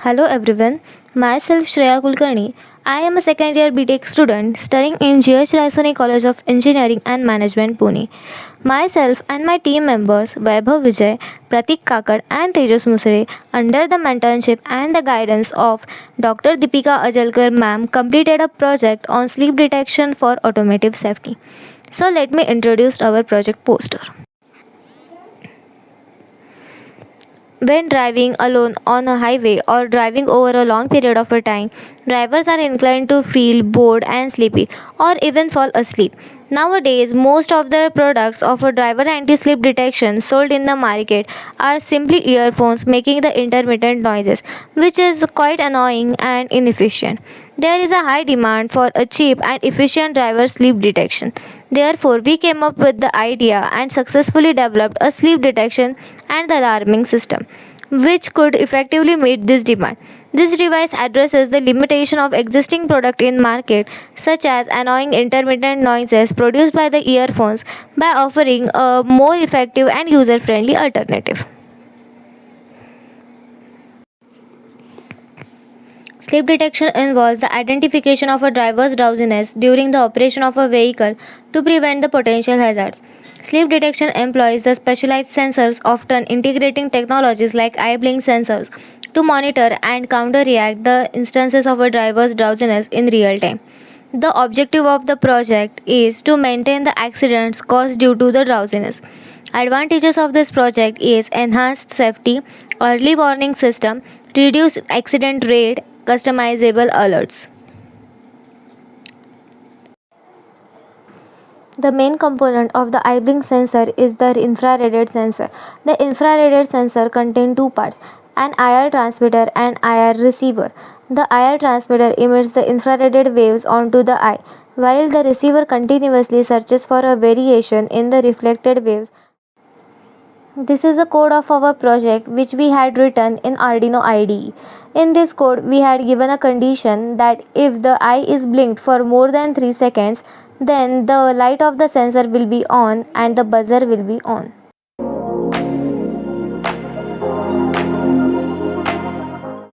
Hello everyone, myself Shreya Kulkarni. I am a second year BTech student studying in GH Raisoni College of Engineering and Management, Pune. Myself and my team members Vaibhav Vijay, Pratik Kakad and Tejas Musre, under the mentorship and the guidance of Dr. Deepika Ajalkar ma'am, completed a project on sleep detection for automotive safety. So let me introduce our project poster. When driving alone on a highway or driving over a long period of a time, drivers are inclined to feel bored and sleepy or even fall asleep. Nowadays, most of the products offer driver anti-sleep detection sold in the market are simply earphones making the intermittent noises, which is quite annoying and inefficient. There is a high demand for a cheap and efficient driver sleep detection. Therefore, we came up with the idea and successfully developed a sleep detection and alarming system, which could effectively meet this demand. This device addresses the limitation of existing product in market, such as annoying intermittent noises produced by the earphones, by offering a more effective and user-friendly alternative. Sleep detection involves the identification of a driver's drowsiness during the operation of a vehicle to prevent the potential hazards. Sleep detection employs the specialized sensors, often integrating technologies like eye blink sensors, to monitor and counter-react the instances of a driver's drowsiness in real time. The objective of the project is to maintain the accidents caused due to the drowsiness. Advantages of this project is enhanced safety, early warning system, reduced accident rate, customizable alerts. The main component of the eye-blink sensor is the infrared sensor. The infrared sensor contains two parts, an IR transmitter and IR receiver. The IR transmitter emits the infrared waves onto the eye, while the receiver continuously searches for a variation in the reflected waves. This is the code of our project which we had written in Arduino IDE. In this code, we had given a condition that if the eye is blinked for more than 3 seconds, then the light of the sensor will be on and the buzzer will be on.